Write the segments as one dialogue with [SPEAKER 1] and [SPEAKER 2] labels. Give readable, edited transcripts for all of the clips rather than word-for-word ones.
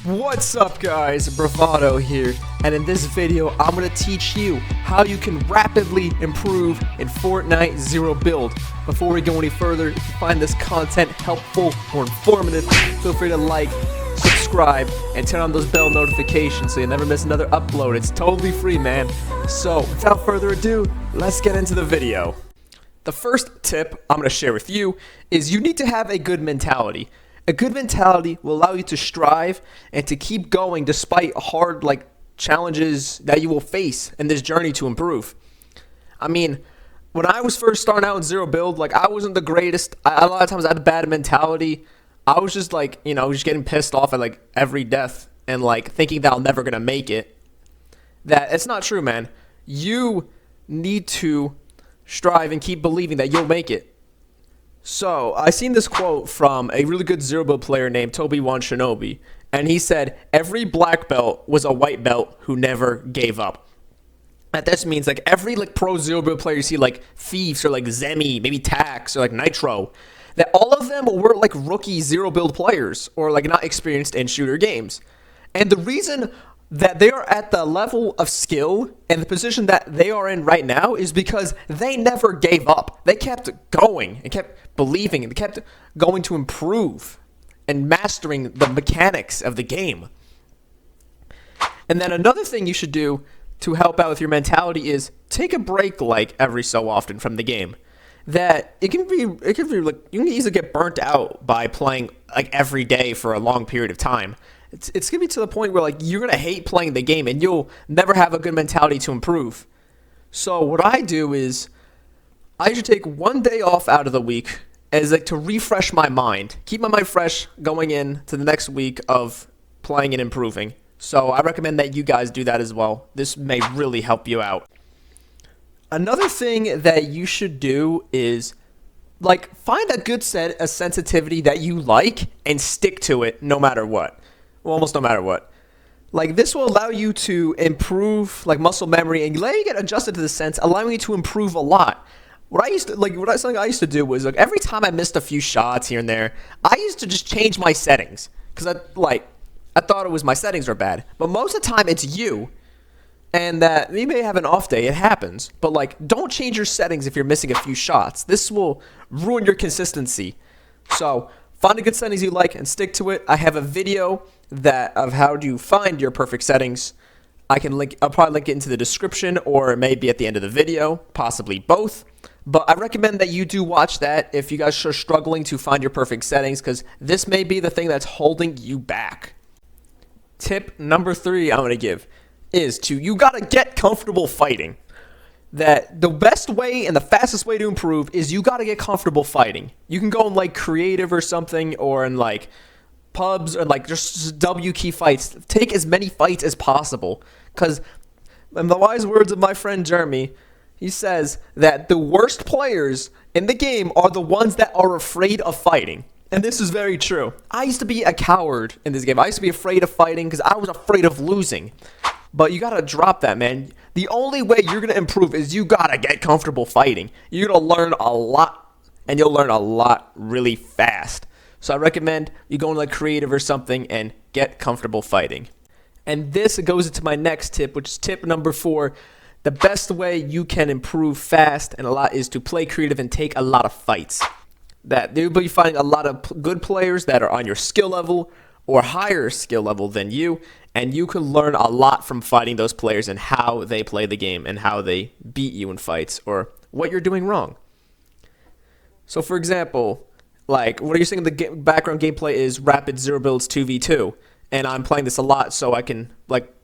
[SPEAKER 1] What's up guys, Bravado here, and in this video I'm going to teach you how you can rapidly improve in Fortnite Zero Build. Before we go any further, if you find this content helpful or informative, feel free to like, subscribe, and turn on those bell notifications so you never miss another upload. It's totally free, man. So without further ado, let's get into the video. The first tip I'm going to share with you is you need to have a good mentality. A good mentality will allow you to strive and to keep going despite hard challenges that you will face in this journey to improve. I mean, when I was first starting out in Zero Build, I wasn't the greatest. A lot of times I had a bad mentality. I was just just getting pissed off at every death and thinking that I'm never gonna make it. That it's not true, man. You need to strive and keep believing that you'll make it. So, I seen this quote from a really good Zero Build player named SHINOBI, and he said, every black belt was a white belt who never gave up. And that means every pro Zero Build player you see Thieves or Zemi, maybe Tax or Nitro, that all of them were rookie Zero Build players or not experienced in shooter games. And the reason that they are at the level of skill and the position that they are in right now is because they never gave up. They kept going and kept believing and kept going to improve and mastering the mechanics of the game. And then another thing you should do to help out with your mentality is take a break every so often from the game. That it can be you can easily get burnt out by playing every day for a long period of time. It's gonna be to the point where you're gonna hate playing the game and you'll never have a good mentality to improve. So what I do is I should take one day off out of the week as to refresh my mind, keep my mind fresh going into the next week of playing and improving. So I recommend that you guys do that as well. This may really help you out. Another thing that you should do is find a good set of sensitivity that you like and stick to it no matter what. Well, almost no matter what. This will allow you to improve muscle memory and let you get adjusted to the sense, allowing you to improve a lot. Something I used to do was every time I missed a few shots here and there, I used to just change my settings because I thought it was my settings were bad. But most of the time it's you. And that you may have an off day, it happens. But don't change your settings if you're missing a few shots. This will ruin your consistency. So find a good settings you like and stick to it. I have a video of how to find your perfect settings. I'll probably link it into the description or maybe at the end of the video, possibly both. But I recommend that you do watch that if you guys are struggling to find your perfect settings, because this may be the thing that's holding you back. Tip number 3 I'm going to give is you got to get comfortable fighting. That the best way and the fastest way to improve is you got to get comfortable fighting. You can go in creative or something, or in pubs, or just W key fights. Take as many fights as possible, because in the wise words of my friend Jeremy, he says that the worst players in the game are the ones that are afraid of fighting. And this is very true. I used to be a coward in this game. I used to be afraid of fighting because I was afraid of losing. But you gotta drop that, man. The only way you're gonna improve is you gotta get comfortable fighting. You're gonna learn a lot, and you'll learn a lot really fast. So I recommend you go in creative or something and get comfortable fighting. And this goes into my next tip, which is tip number 4. The best way you can improve fast and a lot is to play creative and take a lot of fights. That you'll be finding a lot of good players that are on your skill level or higher skill level than you, and you can learn a lot from fighting those players and how they play the game and how they beat you in fights or what you're doing wrong. So for example, what you're seeing in the background gameplay is Rapid Zero Builds 2v2, and I'm playing this a lot so I can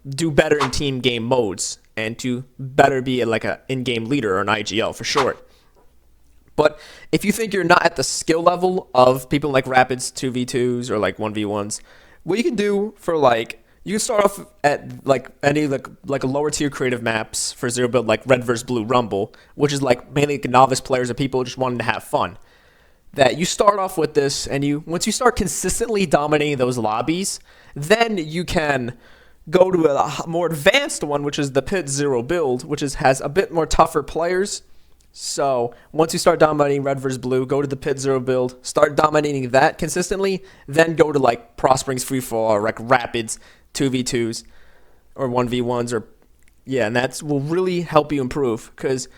[SPEAKER 1] do better in team game modes and to better be an in-game leader or an IGL for short. But if you think you're not at the skill level of people like Rapids 2v2s or 1v1s, what you can do for you can start off at any lower tier creative maps for Zero Build, Red vs Blue Rumble, which is mainly novice players or people just wanting to have fun. That you start off with this, and once you start consistently dominating those lobbies, then you can go to a more advanced one, which is the Pit Zero Build, which has a bit more tougher players. So once you start dominating red versus blue, go to the pit 0 build, start dominating that consistently, then go to like Prospering's free for all or like Rapids 2v2s or 1v1s or yeah, and that's will really help you improve because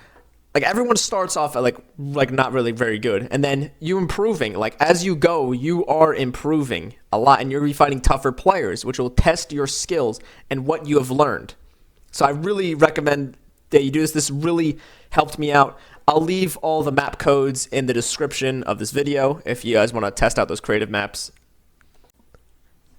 [SPEAKER 1] like everyone starts off at like not really very good, and then you improving like as you go, you are improving a lot, and you're gonna be fighting tougher players, which will test your skills and what you have learned. So I really recommend that you do this. This really helped me out. I'll leave all the map codes in the description of this video if you guys want to test out those creative maps.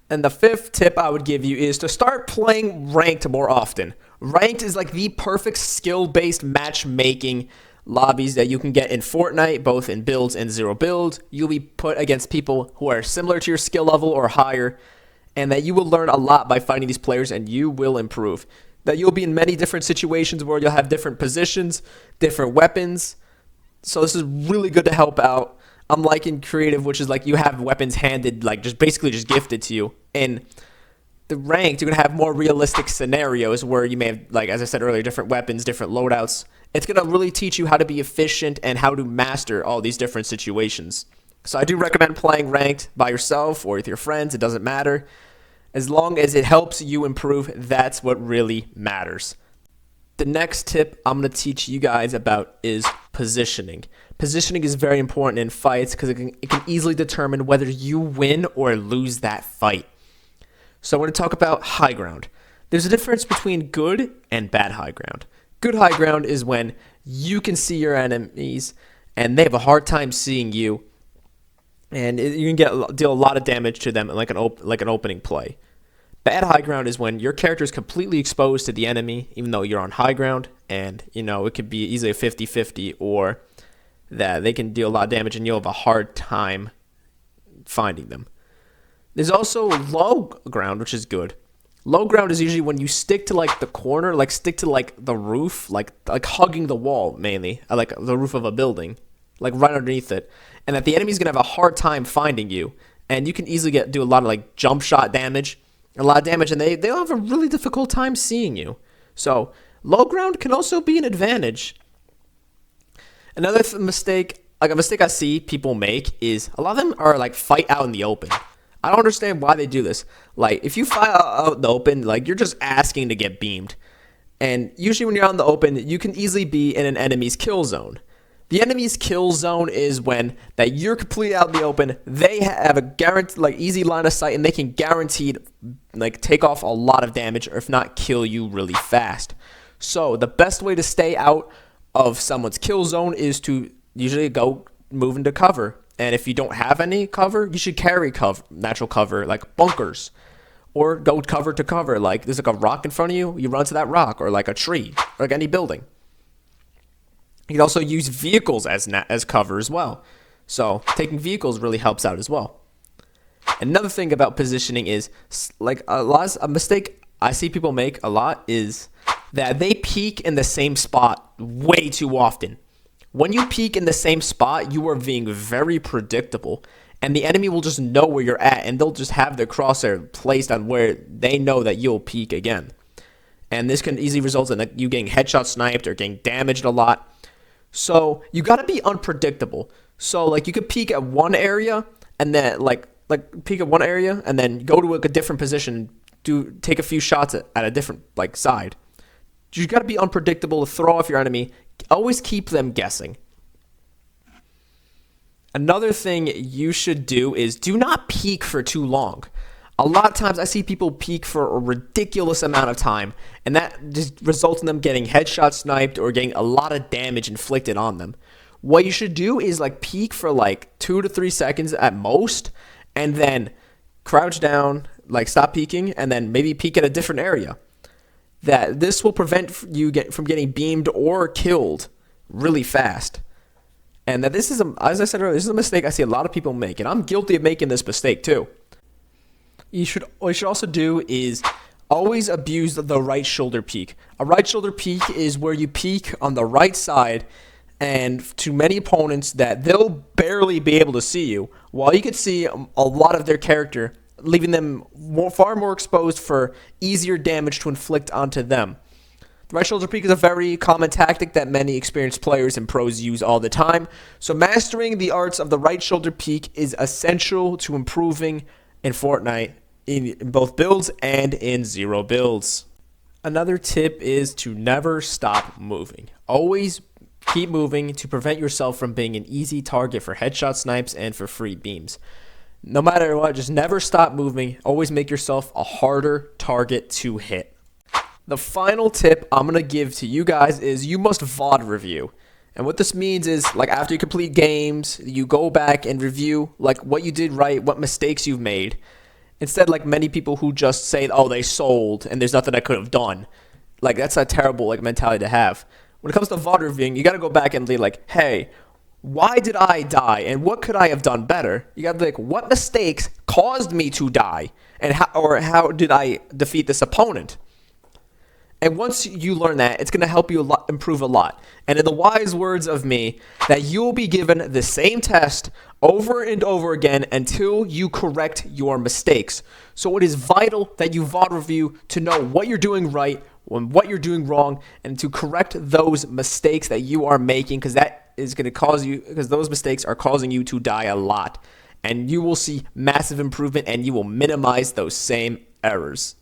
[SPEAKER 1] And the fifth tip I would give you is to start playing ranked more often. Ranked is like the perfect skill-based matchmaking lobbies that you can get in Fortnite, both in builds and 0 build. You'll be put against people who are similar to your skill level or higher, and that you will learn a lot by fighting these players, and you will improve. That you'll be in many different situations where you'll have different positions, different weapons. So this is really good to help out. Unlike in creative, which is like you have weapons handed, like just basically just gifted to you. In the ranked, you're going to have more realistic scenarios where you may have, like as I said earlier, different weapons, different loadouts. It's going to really teach you how to be efficient and how to master all these different situations. So I do recommend playing ranked by yourself or with your friends. It doesn't matter. As long as it helps you improve, that's what really matters. The next tip I'm going to teach you guys about is positioning. Positioning is very important in fights because it can easily determine whether you win or lose that fight. So I want to talk about high ground. There's a difference between good and bad high ground. Good high ground is when you can see your enemies and they have a hard time seeing you, and you can deal a lot of damage to them like an opening play. Bad high ground is when your character is completely exposed to the enemy, even though you're on high ground, and it could be easily a 50-50, or that they can deal a lot of damage and you'll have a hard time finding them. There's also low ground, which is good. Low ground is usually when you stick to like the corner, like stick to like the roof, like hugging the wall mainly, like the roof of a building, like right underneath it, and that the enemy's gonna have a hard time finding you, and you can easily do a lot of like jump shot damage. A lot of damage, and they'll have a really difficult time seeing you. So low ground can also be an advantage. Another mistake, like a mistake I see people make, is a lot of them are like fight out in the open. I don't understand why they do this. Like if you fight out in the open, like you're just asking to get beamed. And usually when you're out in the open, you can easily be in an enemy's kill zone. The enemy's kill zone is when that you're completely out in the open. They have a guaranteed, like easy line of sight, and they can guaranteed like take off a lot of damage, or if not, kill you really fast. So the best way to stay out of someone's kill zone is to usually go move into cover. And if you don't have any cover, you should carry natural cover like bunkers, or go cover to cover. Like there's like a rock in front of you, you run to that rock, or like a tree, or like any building. You can also use vehicles as cover as well. So taking vehicles really helps out as well. Another thing about positioning is like a mistake I see people make a lot is that they peek in the same spot way too often. When you peek in the same spot, you are being very predictable, and the enemy will just know where you're at, and they'll just have their crosshair placed on where they know that you'll peek again. And this can easily result in you getting headshot sniped or getting damaged a lot. So you got to be unpredictable. So like you could peek at one area and then like peek at one area and then go to a different position, take a few shots at a different like side. You got to be unpredictable to throw off your enemy. Always keep them guessing. Another thing you should do is do not peek for too long. A lot of times I see people peek for a ridiculous amount of time, and that just results in them getting headshot sniped or getting a lot of damage inflicted on them. What you should do is like peek for like 2 to 3 seconds at most, and then crouch down, like stop peeking, and then maybe peek at a different area. This will prevent you from getting beamed or killed really fast. And that this is, as I said earlier, this is a mistake I see a lot of people make, and I'm guilty of making this mistake too. What you should also do is always abuse the right shoulder peek. A right shoulder peek is where you peek on the right side, and to many opponents that they'll barely be able to see you, while you could see a lot of their character, leaving them far more exposed for easier damage to inflict onto them. The right shoulder peek is a very common tactic that many experienced players and pros use all the time. So mastering the arts of the right shoulder peek is essential to improving in Fortnite in both builds and in zero builds. Another tip is to never stop moving. Always keep moving to prevent yourself from being an easy target for headshot snipes and for free beams. No matter what, just never stop moving. Always make yourself a harder target to hit. The final tip I'm going to give to you guys is you must VOD review. And what this means is, like, after you complete games, you go back and review like what you did right, what mistakes you've made. Instead, like many people who just say, oh, they sold and there's nothing I could have done. Like, that's a terrible like mentality to have. When it comes to VOD reviewing, you got to go back and be like, hey, why did I die and what could I have done better? You got to be like, what mistakes caused me to die and how did I defeat this opponent? And once you learn that, it's going to help you improve a lot. And in the wise words of me, that you'll be given the same test over and over again until you correct your mistakes. So it is vital that you VOD review to know what you're doing right and what you're doing wrong and to correct those mistakes that you are making, because that is going to cause you, because those mistakes are causing you to die a lot. And you will see massive improvement and you will minimize those same errors.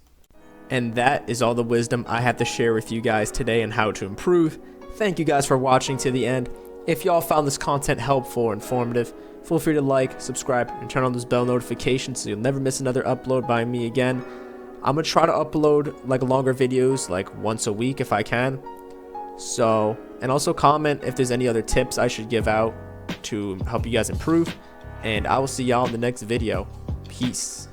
[SPEAKER 1] And that is all the wisdom I have to share with you guys today on how to improve. Thank you guys for watching to the end. If y'all found this content helpful or informative, feel free to like, subscribe, and turn on those bell notifications so you'll never miss another upload by me again. I'm going to try to upload like longer videos like once a week if I can. So, and also comment if there's any other tips I should give out to help you guys improve. And I will see y'all in the next video. Peace.